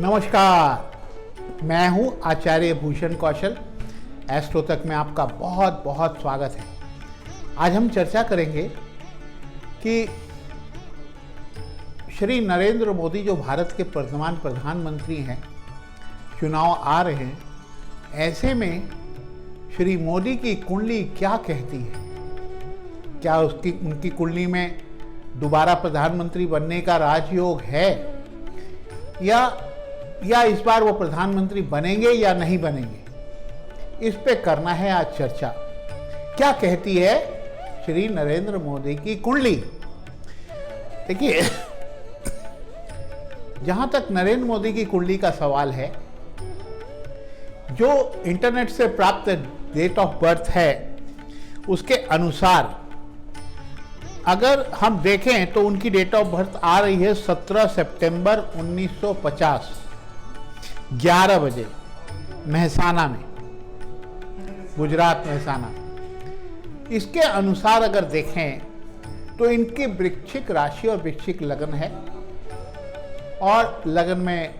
नमस्कार, मैं हूं आचार्य भूषण कौशल। एस्ट्रो तक में आपका बहुत बहुत स्वागत है। आज हम चर्चा करेंगे कि श्री नरेंद्र मोदी जो भारत के वर्तमान प्रधानमंत्री हैं, चुनाव आ रहे हैं, ऐसे में श्री मोदी की कुंडली क्या कहती है। क्या उनकी कुंडली में दोबारा प्रधानमंत्री बनने का राजयोग है या इस बार वो प्रधानमंत्री बनेंगे या नहीं बनेंगे, इस पे करना है आज चर्चा। क्या कहती है श्री नरेंद्र मोदी की कुंडली। देखिए, जहां तक नरेंद्र मोदी की कुंडली का सवाल है, जो इंटरनेट से प्राप्त डेट ऑफ बर्थ है उसके अनुसार अगर हम देखें तो उनकी डेट ऑफ बर्थ आ रही है 17 सितंबर 1950, 11 बजे, मेहसाना में, गुजरात मेहसाना। इसके अनुसार अगर देखें तो इनकी वृश्चिक राशि और वृश्चिक लगन है, और लगन में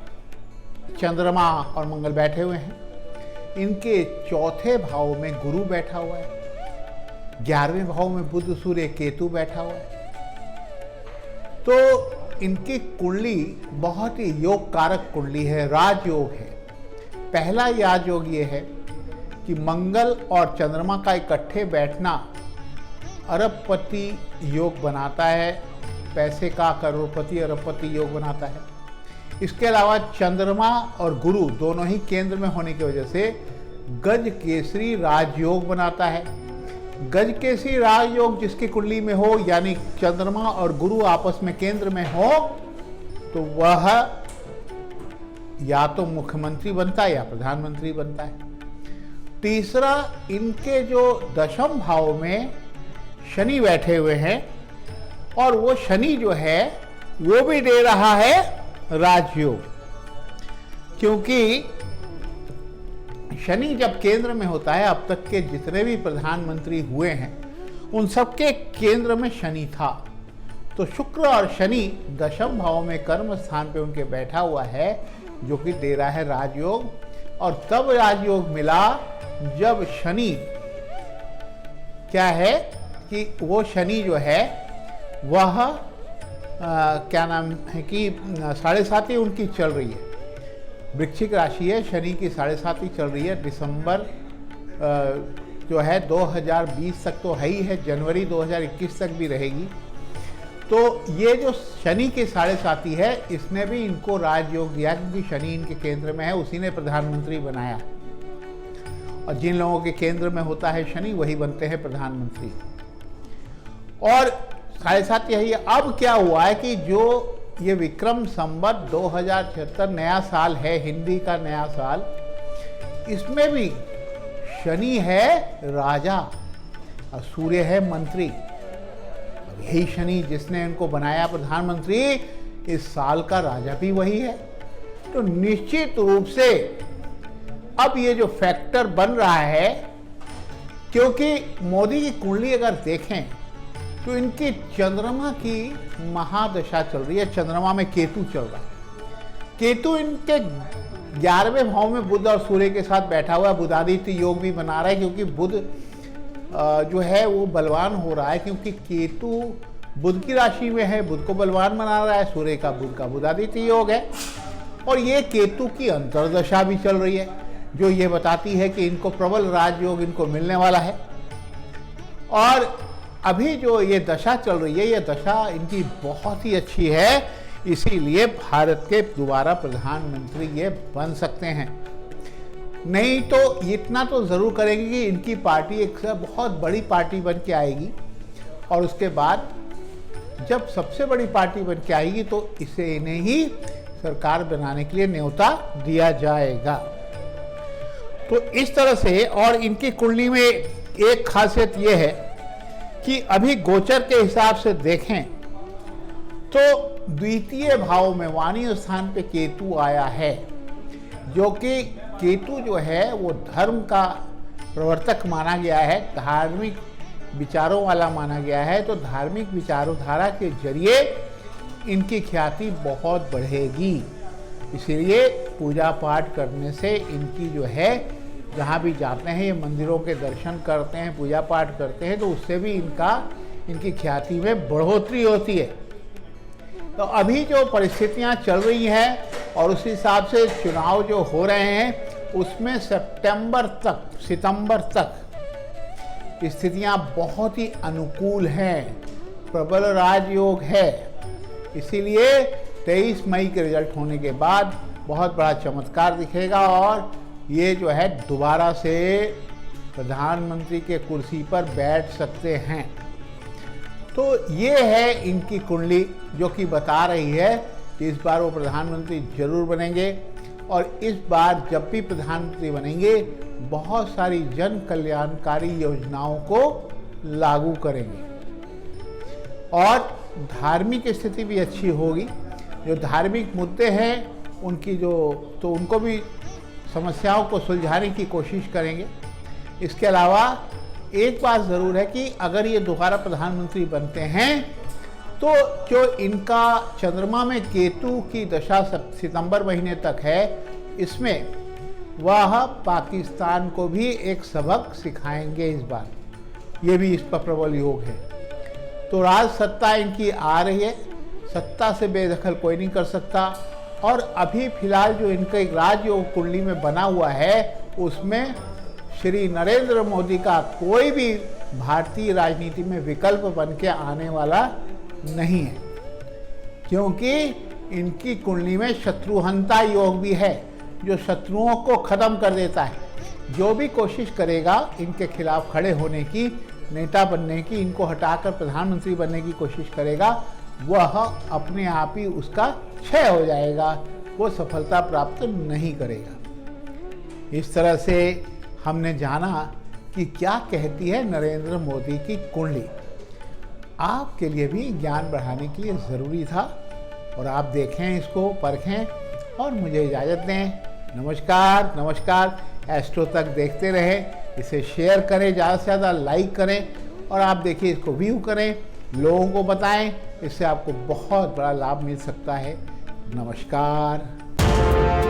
चंद्रमा और मंगल बैठे हुए हैं। इनके चौथे भाव में गुरु बैठा हुआ है, 11वें भाव में बुध सूर्य केतु बैठा हुआ है। तो इनकी कुंडली बहुत ही योग कारक कुंडली है, राजयोग है। पहला राजयोग ये है कि मंगल और चंद्रमा का इकट्ठे बैठना अरबपति योग बनाता है, पैसे का करोड़पति अरबपति योग बनाता है। इसके अलावा चंद्रमा और गुरु दोनों ही केंद्र में होने की वजह से गज केसरी राजयोग बनाता है। गज केसरी राजयोग जिसकी कुंडली में हो, यानी चंद्रमा और गुरु आपस में केंद्र में हो, तो वह या तो मुख्यमंत्री बनता है या प्रधानमंत्री बनता है। तीसरा, इनके जो दशम भाव में शनि बैठे हुए हैं, और वो शनि जो है वो भी दे रहा है राजयोग, क्योंकि शनि जब केंद्र में होता है, अब तक के जितने भी प्रधानमंत्री हुए हैं उन सबके केंद्र में शनि था। तो शुक्र और शनि दशम भाव में कर्म स्थान पे उनके बैठा हुआ है, जो कि दे रहा है राजयोग। और तब राजयोग मिला जब शनि क्या है कि वो शनि जो है वह क्या नाम है कि 7.5 उनकी चल रही है। वृश्चिक राशि है, शनि की 7.5 चल रही है। दिसंबर जो है 2020 तक तो है ही है, जनवरी 2021 तक भी रहेगी। तो ये जो शनि की 7.5 है, इसने भी इनको राजयोग दिया, क्योंकि शनि इनके केंद्र में है, उसी ने प्रधानमंत्री बनाया। और जिन लोगों के केंद्र में होता है शनि, वही बनते हैं प्रधानमंत्री। और 7.5 यही है। अब क्या हुआ है कि जो ये विक्रम संवत 2076 नया साल है, हिंदी का नया साल, इसमें भी शनि है राजा और सूर्य है मंत्री। यही शनि जिसने इनको बनाया प्रधानमंत्री, इस साल का राजा भी वही है। तो निश्चित रूप से अब ये जो फैक्टर बन रहा है, क्योंकि मोदी की कुंडली अगर देखें तो इनकी चंद्रमा की महादशा चल रही है, चंद्रमा में केतु चल रहा है। केतु इनके 11वें भाव में बुध और सूर्य के साथ बैठा हुआ है, बुधादित्य योग भी बना रहा है, क्योंकि बुध जो है वो बलवान हो रहा है, क्योंकि केतु बुध की राशि में है, बुध को बलवान बना रहा है। सूर्य का बुध का बुधादित्य योग है, और ये केतु की अंतर्दशा भी चल रही है, जो ये बताती है कि इनको प्रबल राजयोग इनको मिलने वाला है। और अभी जो ये दशा चल रही है, ये दशा इनकी बहुत ही अच्छी है, इसीलिए भारत के दोबारा प्रधानमंत्री ये बन सकते हैं। नहीं तो इतना तो जरूर करेंगे कि इनकी पार्टी एक बहुत बड़ी पार्टी बन के आएगी, और उसके बाद जब सबसे बड़ी पार्टी बन के आएगी तो इसे इन्हें ही सरकार बनाने के लिए न्योता दिया जाएगा। तो इस तरह से, और इनकी कुंडली में एक खासियत ये है कि अभी गोचर के हिसाब से देखें तो द्वितीय भाव में वाणी स्थान पे केतु आया है, जो कि केतु जो है वो धर्म का प्रवर्तक माना गया है, धार्मिक विचारों वाला माना गया है। तो धार्मिक विचारधारा के जरिए इनकी ख्याति बहुत बढ़ेगी। इसीलिए पूजा पाठ करने से इनकी जो है, जहाँ भी जाते हैं ये मंदिरों के दर्शन करते हैं, पूजा पाठ करते हैं, तो उससे भी इनकी ख्याति में बढ़ोतरी होती है। तो अभी जो परिस्थितियाँ चल रही हैं और उस हिसाब से चुनाव जो हो रहे हैं, उसमें सितंबर तक स्थितियाँ बहुत ही अनुकूल हैं, प्रबल राजयोग है। इसीलिए 23 मई के रिजल्ट होने के बाद बहुत बड़ा चमत्कार दिखेगा और ये जो है दोबारा से प्रधानमंत्री के कुर्सी पर बैठ सकते हैं। तो ये है इनकी कुंडली जो कि बता रही है कि इस बार वो प्रधानमंत्री जरूर बनेंगे और इस बार जब भी प्रधानमंत्री बनेंगे बहुत सारी जन कल्याणकारी योजनाओं को लागू करेंगे और धार्मिक स्थिति भी अच्छी होगी। जो धार्मिक मुद्दे हैं तो उनको भी समस्याओं को सुलझाने की कोशिश करेंगे। इसके अलावा एक बात ज़रूर है कि अगर ये दोबारा प्रधानमंत्री बनते हैं तो जो इनका चंद्रमा में केतु की दशा सितंबर महीने तक है, इसमें वह पाकिस्तान को भी एक सबक सिखाएंगे इस बार। ये भी इस पर प्रबल योग है। तो राज सत्ता इनकी आ रही है, सत्ता से बेदखल कोई नहीं कर सकता। और अभी फिलहाल जो इनका एक राजयोग कुंडली में बना हुआ है, उसमें श्री नरेंद्र मोदी का कोई भी भारतीय राजनीति में विकल्प बन के आने वाला नहीं है, क्योंकि इनकी कुंडली में शत्रुहंता योग भी है जो शत्रुओं को खत्म कर देता है। जो भी कोशिश करेगा इनके खिलाफ खड़े होने की, नेता बनने की, इनको हटाकर प्रधानमंत्री बनने की कोशिश करेगा, वह अपने आप ही उसका क्षय हो जाएगा, वो सफलता प्राप्त नहीं करेगा। इस तरह से हमने जाना कि क्या कहती है नरेंद्र मोदी की कुंडली। आपके लिए भी ज्ञान बढ़ाने के लिए ज़रूरी था और आप देखें, इसको परखें और मुझे इजाज़त दें। नमस्कार। एस्ट्रो तक देखते रहें, इसे शेयर करें, ज़्यादा से ज़्यादा लाइक करें और आप देखिए, इसको व्यू करें, लोगों को बताएं, इससे आपको बहुत बड़ा लाभ मिल सकता है। नमस्कार।